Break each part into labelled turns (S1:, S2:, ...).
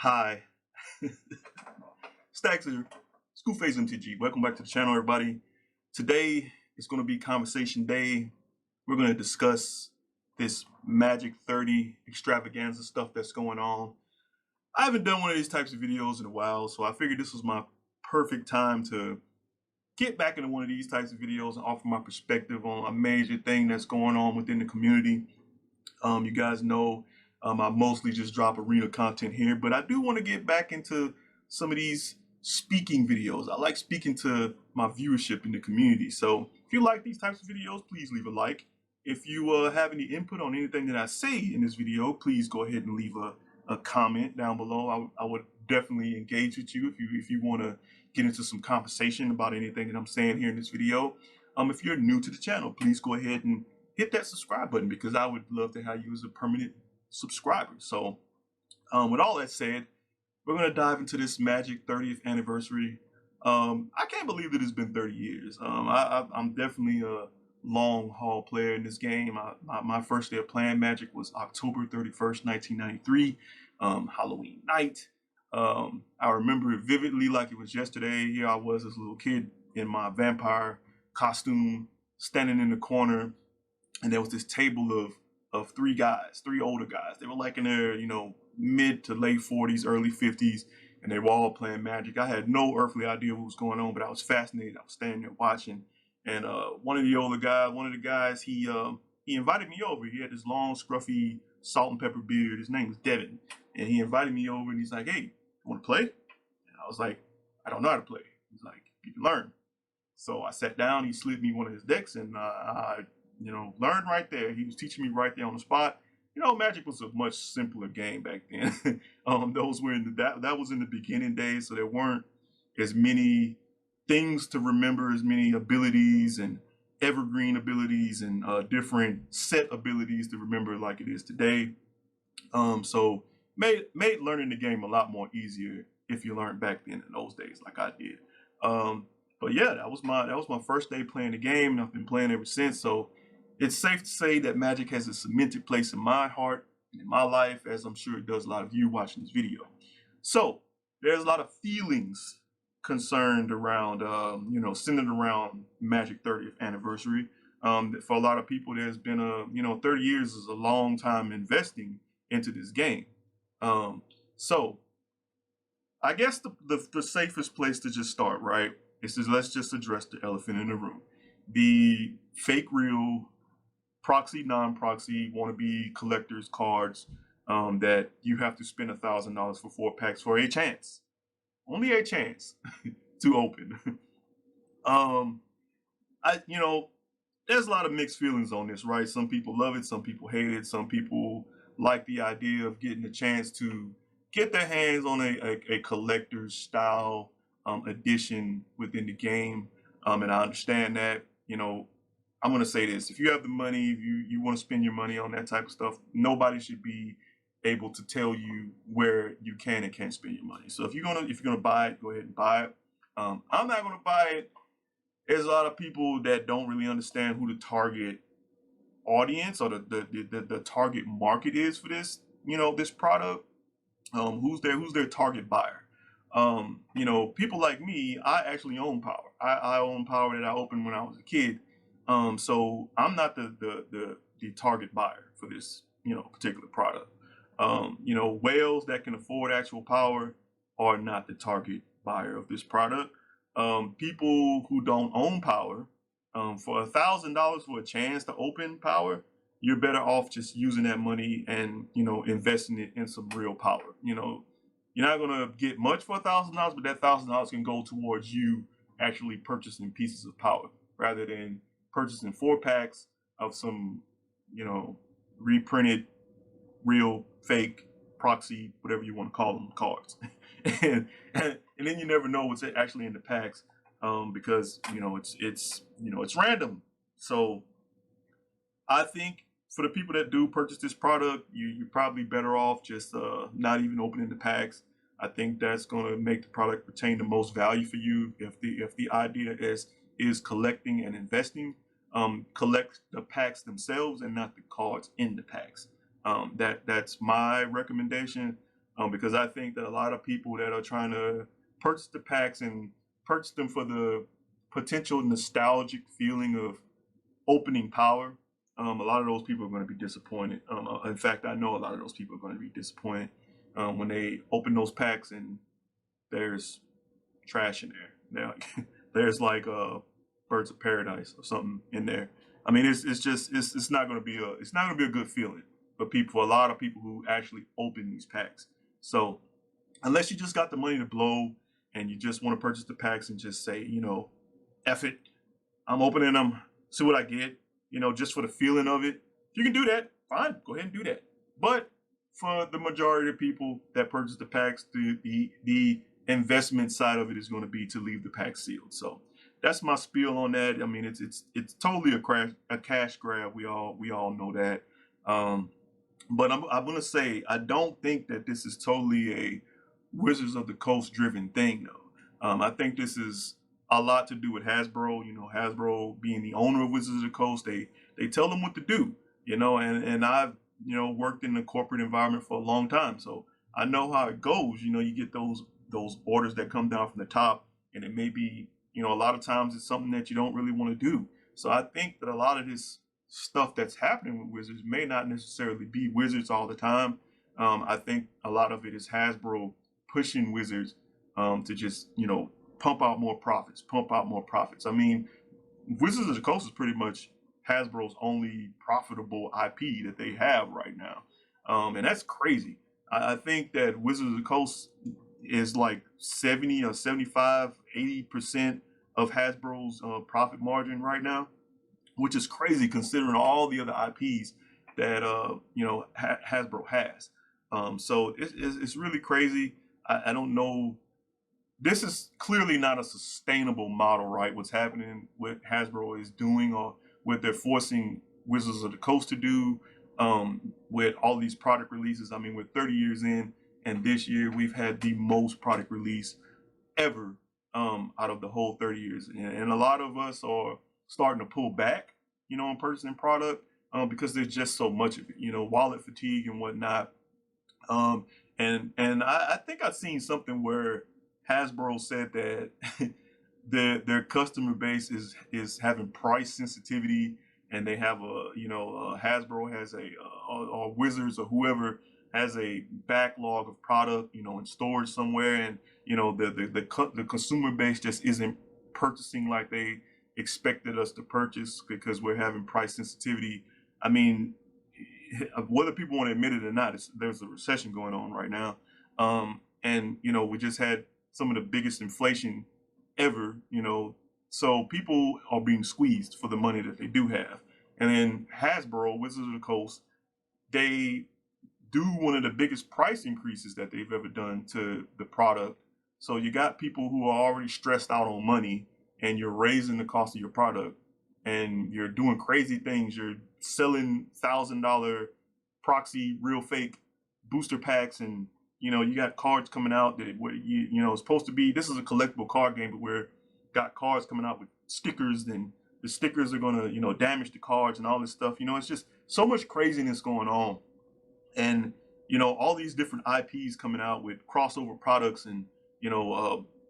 S1: Hi, Stacks here, Schoolface MTG. Welcome back to the channel, everybody. Today is going to be conversation day. We're going to discuss this Magic 30 extravaganza stuff that's going on. I haven't done one of these types of videos in a while, so I figured this was my perfect time to get back into one of these types of videos and offer my perspective on a major thing that's going on within the community. You guys know I mostly just drop arena content here, but I do want to get back into some of these speaking videos. I like speaking to my viewership in the community. So if you like these types of videos, please leave a like. If you have any input on anything that I say in this video, please go ahead and leave a comment down below. I would definitely engage with you if you want to get into some conversation about anything that I'm saying here in this video. If you're new to the channel, please go ahead and hit that subscribe button because I would love to have you as a permanent subscriber. So with all that said, we're going to dive into this Magic 30th anniversary. I can't believe that it's been 30 years. I'm definitely a long haul player in this game. My first day of playing Magic was October 31st, 1993, Halloween night. I remember it vividly like it was yesterday. Here I was as a little kid in my vampire costume, standing in the corner, and there was this table of three guys, three older guys. They were like in their, mid to late 40s, early 50s, and they were all playing Magic. I had no earthly idea what was going on, but I was fascinated. I was standing there watching, and one of the guys, he invited me over. He had this long, scruffy, salt and pepper beard. His name was Devin, and he invited me over, and he's like, "Hey, you want to play?" And I was like, "I don't know how to play." He's like, "You can learn." So I sat down. He slid me one of his decks, and I learned right there. He was teaching me right there on the spot. Magic was a much simpler game back then. Those were that was in the beginning days, so there weren't as many things to remember, as many abilities and evergreen abilities and different set abilities to remember like it is today. So made learning the game a lot more easier if you learned back then in those days, like I did. But yeah, that was my first day playing the game, and I've been playing ever since. So it's safe to say that Magic has a cemented place in my heart and in my life, as I'm sure it does a lot of you watching this video. So there's a lot of feelings concerned around, centered around Magic 30th anniversary. For a lot of people, there's been 30 years is a long time investing into this game. So I guess the safest place to just start, right, is let's just address the elephant in the room. The fake real proxy, non-proxy, wannabe collectors cards that you have to spend $1,000 for 4 packs for a chance, only a chance to open. There's a lot of mixed feelings on this, right? Some people love it, some people hate it, some people like the idea of getting a chance to get their hands on a collector's style edition within the game. And I understand that, I'm going to say this. If you have the money, if you want to spend your money on that type of stuff, nobody should be able to tell you where you can and can't spend your money. So if you're gonna buy it, go ahead and buy it. I'm not going to buy it. There's a lot of people that don't really understand who the target audience or the target market is for this, this product. Who's their target buyer? People like me, I actually own power. I own power that I opened when I was a kid. So I'm not the target buyer for this, particular product. Whales that can afford actual power are not the target buyer of this product. People who don't own power, for $1,000 for a chance to open power, you're better off just using that money and, investing it in some real power. You're not gonna get much for $1,000, but that $1,000 can go towards you actually purchasing pieces of power rather than purchasing 4 packs of some, reprinted, real, fake, proxy, whatever you want to call them, cards. and then you never know what's actually in the packs, because it's random. So I think for the people that do purchase this product, you're probably better off just not even opening the packs. I think that's going to make the product retain the most value for you. If the idea is collecting and investing, collect the packs themselves and not the cards in the packs. That's my recommendation. because I think that a lot of people that are trying to purchase the packs and purchase them for the potential nostalgic feeling of opening power, a lot of those people are going to be disappointed. In fact, I know a lot of those people are going to be disappointed when they open those packs and there's trash in there. Now, there's like Birds of Paradise or something in there. I mean, it's not going to be a good feeling for a lot of people who actually open these packs. So unless you just got the money to blow and you just want to purchase the packs and just say, F it, I'm opening them, see what I get, just for the feeling of it. If you can do that, fine, go ahead and do that. But for the majority of people that purchase the packs, the investment side of it is going to be to leave the pack sealed. So that's my spiel on that. I mean, it's totally a cash grab. We all know that. But I'm gonna say I don't think that this is totally a Wizards of the Coast driven thing, though. I think this is a lot to do with Hasbro. Hasbro being the owner of Wizards of the Coast, they tell them what to do. And I've worked in the corporate environment for a long time, so I know how it goes. You get those orders that come down from the top, and it may be a lot of times it's something that you don't really want to do. So I think that a lot of this stuff that's happening with Wizards may not necessarily be Wizards all the time. I think a lot of it is Hasbro pushing Wizards to just pump out more profits. I mean, Wizards of the Coast is pretty much Hasbro's only profitable IP that they have right now, and that's crazy. I think that Wizards of the Coast is like 70 or 75, 80% of Hasbro's profit margin right now, which is crazy considering all the other IPs that Hasbro has. So it's really crazy. I don't know. This is clearly not a sustainable model, right? What's happening, what Hasbro is doing, or what they're forcing Wizards of the Coast to do with all these product releases. I mean, we're 30 years in, and this year we've had the most product release ever out of the whole 30 years. And a lot of us are starting to pull back, on purchasing product because there's just so much of it, wallet fatigue and whatnot. And I think I've seen something where Hasbro said that their customer base is having price sensitivity, and they have Hasbro has or Wizards or whoever has a backlog of product, in storage somewhere, and the consumer base just isn't purchasing like they expected us to purchase because we're having price sensitivity. I mean, whether people want to admit it or not, there's a recession going on right now, and we just had some of the biggest inflation ever. So people are being squeezed for the money that they do have. And then Hasbro, Wizards of the Coast, they do one of the biggest price increases that they've ever done to the product. So you got people who are already stressed out on money, and you're raising the cost of your product, and you're doing crazy things. You're selling $1,000 proxy real fake booster packs, and you got cards coming out that it's supposed to be, this is a collectible card game, but we're got cards coming out with stickers, and the stickers are going to damage the cards and all this stuff. It's just so much craziness going on, and all these different IPs coming out with crossover products, and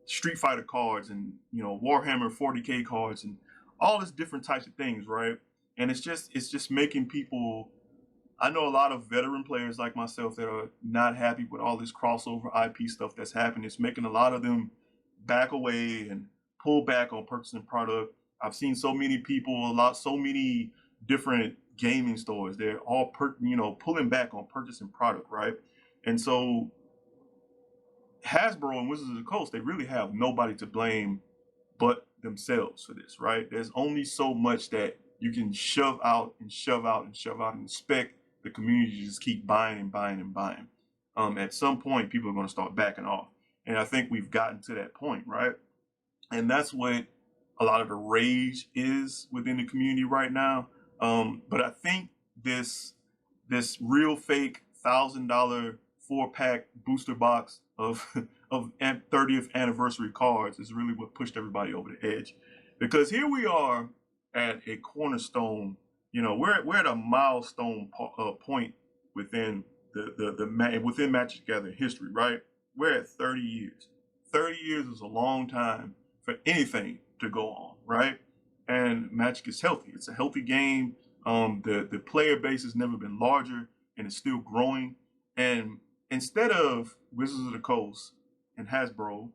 S1: Street Fighter cards, and Warhammer 40K cards, and all these different types of things, right? And it's just making people. I know a lot of veteran players like myself that are not happy with all this crossover IP stuff that's happening. It's making a lot of them back away and pull back on purchasing product. I've seen so many people, so many different gaming stores. They're all pulling back on purchasing product, right? And so Hasbro and Wizards of the Coast, they really have nobody to blame but themselves for this, right? There's only so much that you can shove out and expect the community to just keep buying and buying and buying. At some point, people are going to start backing off. And I think we've gotten to that point, right? And that's what a lot of the rage is within the community right now. But I think this real fake $1,000 4-pack booster box of 30th anniversary cards is really what pushed everybody over the edge. Because here we are at a cornerstone. We're at a milestone point within within Magic the Gathering history, right? We're at 30 years. 30 years is a long time for anything to go on, right? And Magic is healthy. It's a healthy game. The player base has never been larger and it's still growing. And instead of Wizards of the Coast and Hasbro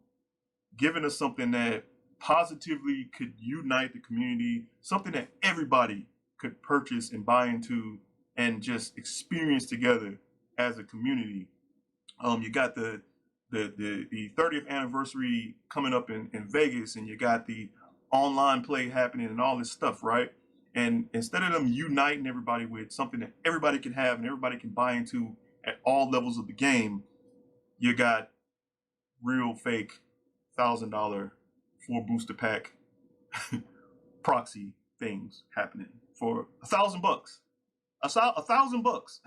S1: giving us something that positively could unite the community, something that everybody could purchase and buy into and just experience together as a community. You got the 30th anniversary coming up in Vegas, and you got the online play happening and all this stuff, right? And instead of them uniting everybody with something that everybody can have and everybody can buy into at all levels of the game, you got real fake $1,000 4 booster pack proxy things happening for $1,000, $1,000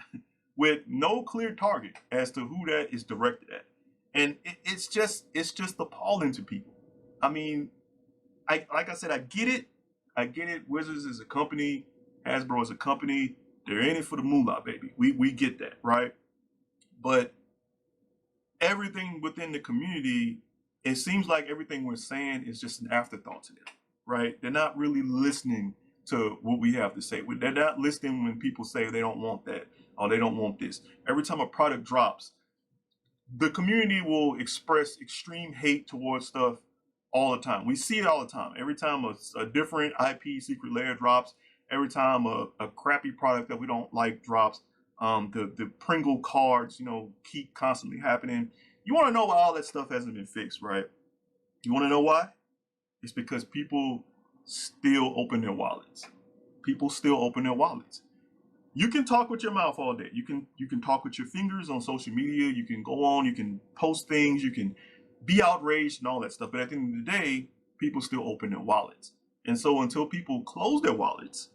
S1: with no clear target as to who that is directed at, and it's just appalling to people. I mean, like I said, I get it. Wizards is a company, Hasbro is a company. They're in it for the moolah, baby. We get that, right? But everything within the community, it seems like everything we're saying is just an afterthought to them, right? They're not really listening to what we have to say. They're not listening when people say they don't want that or they don't want this. Every time a product drops, the community will express extreme hate towards stuff all the time. We see it all the time. Every time a different IP secret layer drops, every time a crappy product that we don't like drops, the Pringle cards, keep constantly happening. You want to know why all that stuff hasn't been fixed, right? You want to know why? It's because people still open their wallets. People still open their wallets. You can talk with your mouth all day. You can talk with your fingers on social media. You can go on. You can post things. You can be outraged and all that stuff. But at the end of the day, people still open their wallets. And so until people close their wallets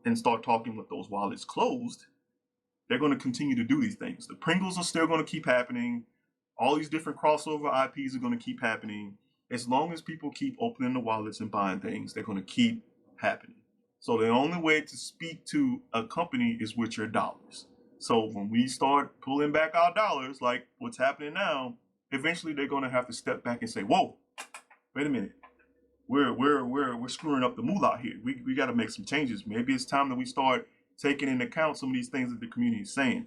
S1: and start talking with those wallets closed, they're going to continue to do these things. The Pringles are still going to keep happening. All these different crossover IPs are going to keep happening. As long as people keep opening the wallets and buying things, they're going to keep happening. So the only way to speak to a company is with your dollars. So when we start pulling back our dollars, like what's happening now, eventually they're going to have to step back and say, "Whoa, wait a minute, we're screwing up the moolah here. We got to make some changes. Maybe it's time that we start taking into account some of these things that the community is saying."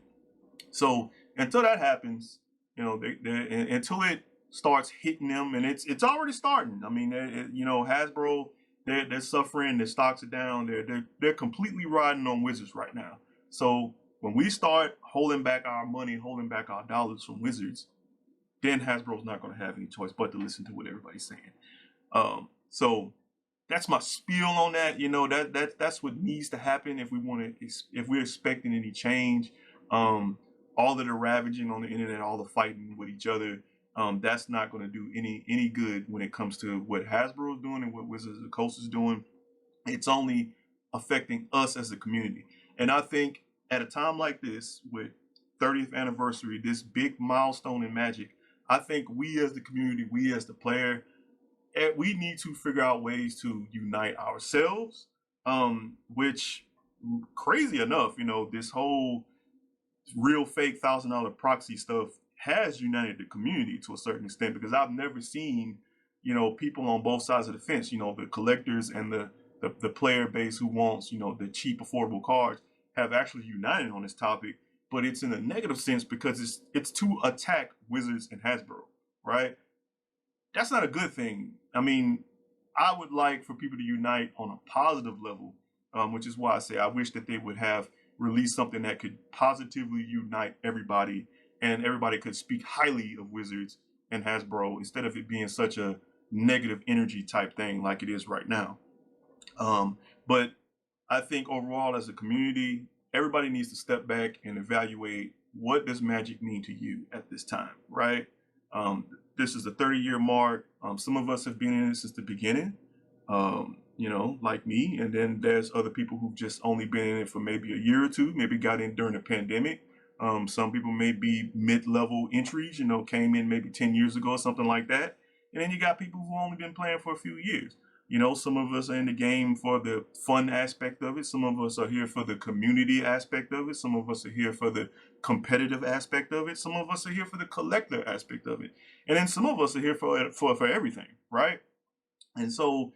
S1: So until that happens, until it starts hitting them, and it's already starting. I mean, Hasbro, they're suffering. Their stocks are down. They're completely riding on Wizards right now. So when we start holding back our money, holding back our dollars from Wizards, then Hasbro's not going to have any choice but to listen to what everybody's saying. So that's my spiel on that. That's what needs to happen if we're expecting any change. All of the ravaging on the internet, all the fighting with each other, that's not going to do any good when it comes to what Hasbro is doing and what Wizards of the Coast is doing. It's only affecting us as a community. And I think at a time like this, with 30th anniversary, this big milestone in Magic, I think we as the community, we as the player, we need to figure out ways to unite ourselves, which, crazy enough, this whole real fake $1,000 proxy stuff has united the community to a certain extent, because I've never seen, people on both sides of the fence, the collectors and the player base who wants, the cheap, affordable cards, have actually united on this topic. But it's in a negative sense because it's to attack Wizards and Hasbro, right? That's not a good thing. I mean, I would like for people to unite on a positive level, which is why I say I wish that they would have released something that could positively unite everybody, and everybody could speak highly of Wizards and Hasbro instead of it being such a negative energy type thing like it is right now. But I think overall as a community, everybody needs to step back and evaluate, what does Magic mean to you at this time, right? This is a 30-year mark. Some of us have been in it since the beginning, like me. And then there's other people who've just only been in it for maybe a year or two, maybe got in during the pandemic. Some people may be mid-level entries, came in maybe 10 years ago or something like that. And then you got people who've only been playing for a few years. You know, some of us are in the game for the fun aspect of it. Some of us are here for the community aspect of it. Some of us are here for the competitive aspect of it. Some of us are here for the collector aspect of it. And then some of us are here for everything, right? And so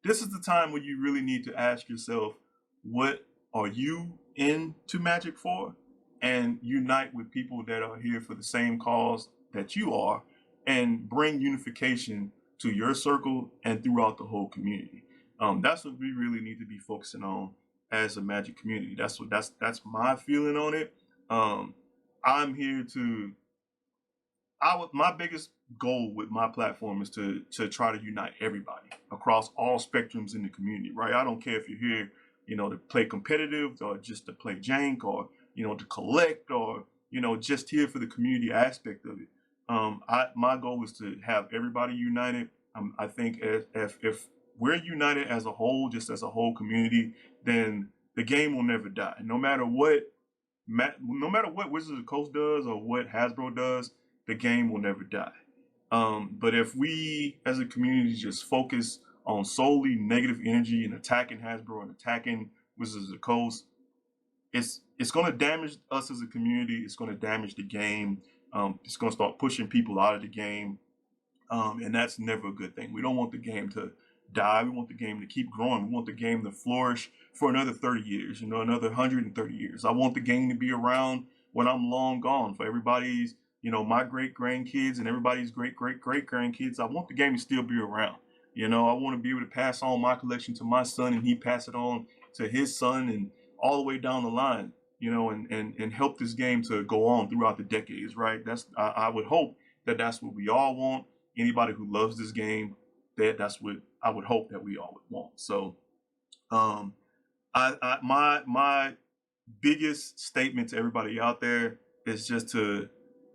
S1: this is the time where you really need to ask yourself, what are you into Magic for? And unite with people that are here for the same cause that you are, and bring unification to your circle and throughout the whole community. That's what we really need to be focusing on as a Magic community. That's my feeling on it. I'm here to my biggest goal with my platform is to try to unite everybody across all spectrums in the community, right? I don't care if you're here, you know, to play competitive or just to play jank, or, you know, to collect, or, you know, just here for the community aspect of it. My goal is to have everybody united. I think if we're united as a whole, just as a whole community, then the game will never die. No matter what Wizards of the Coast does or what Hasbro does, the game will never die. But if we as a community just focus on solely negative energy and attacking Hasbro and attacking Wizards of the Coast, it's going to damage us as a community. It's going to damage the game. It's going to start pushing people out of the game. And that's never a good thing. We don't want the game to die. We want the game to keep growing. We want the game to flourish for another 30 years, you know, another 130 years. I want the game to be around when I'm long gone, for everybody's, you know, my great grandkids and everybody's great grandkids. I want the game to still be around. You know, I want to be able to pass on my collection to my son, and he pass it on to his son, and all the way down the line, you know, and help this game to go on throughout the decades, right? I would hope that that's what we all want. Anybody who loves this game, that's what I would hope that we all would want. So, my biggest statement to everybody out there is just to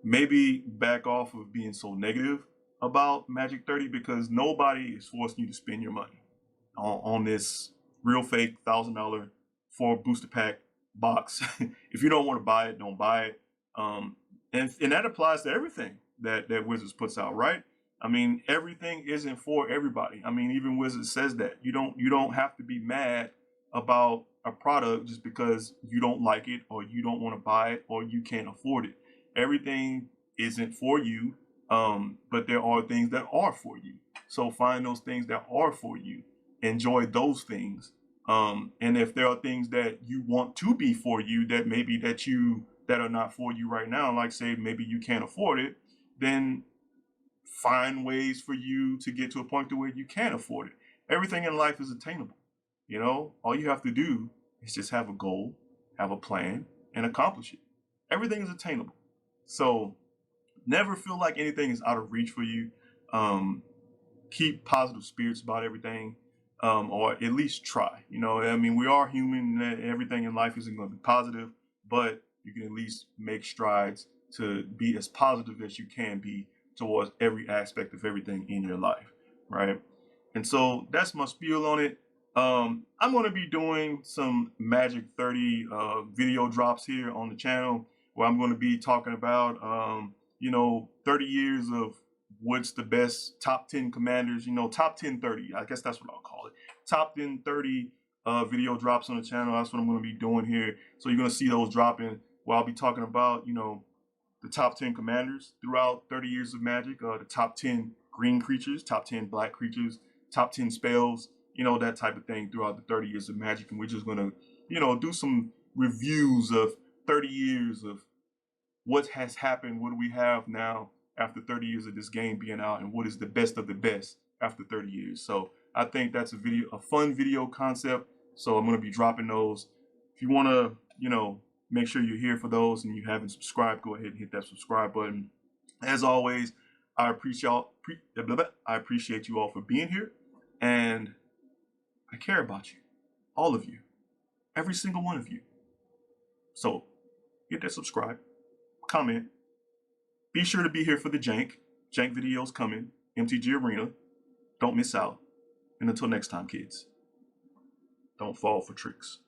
S1: maybe back off of being so negative about Magic 30, because nobody is forcing you to spend your money on this real fake $1,000 for booster pack box. If you don't want to buy it, don't buy it. And that applies to everything that Wizards puts out, right? I mean, everything isn't for everybody. I mean, even Wizards says that you don't have to be mad about a product just because you don't like it, or you don't want to buy it, or you can't afford it. Everything isn't for you, but there are things that are for you. So find those things that are for you. Enjoy those things. And if there are things that you want to be for you that maybe that are not for you right now, like say maybe you can't afford it, then find ways for you to get to a point to where you can afford it. Everything in life is attainable. You know, all you have to do is just have a goal, have a plan, and accomplish it. Everything is attainable. So never feel like anything is out of reach for you. Keep positive spirits about everything, or at least try. You know, I mean, we are human. Everything in life isn't going to be positive, but you can at least make strides to be as positive as you can be towards every aspect of everything in your life, right? And so that's my spiel on it. I'm going to be doing some Magic 30 video drops here on the channel, where I'm going to be talking about, you know, 30 years of what's the best top 10 commanders, you know, top 10 30. I guess that's what I'll call it. Top 10 30 video drops on the channel. That's what I'm going to be doing here. So you're going to see those dropping, where I'll be talking about, you know, the top 10 commanders throughout 30 years of Magic, the top 10 green creatures, top 10 black creatures, top 10 spells, you know, that type of thing throughout the 30 years of Magic. And we're just going to, you know, do some reviews of 30 years of what has happened, what do we have now after 30 years of this game being out, and what is the best of the best after 30 years. So I think that's a fun video concept. So I'm going to be dropping those. If you want to, you know, make sure you're here for those, and you haven't subscribed, go ahead and hit that subscribe button. As always, I appreciate you all for being here, and I care about you, all of you, every single one of you. So hit that subscribe, comment, be sure to be here for the jank videos coming, MTG Arena. Don't miss out. And until next time, kids, don't fall for tricks.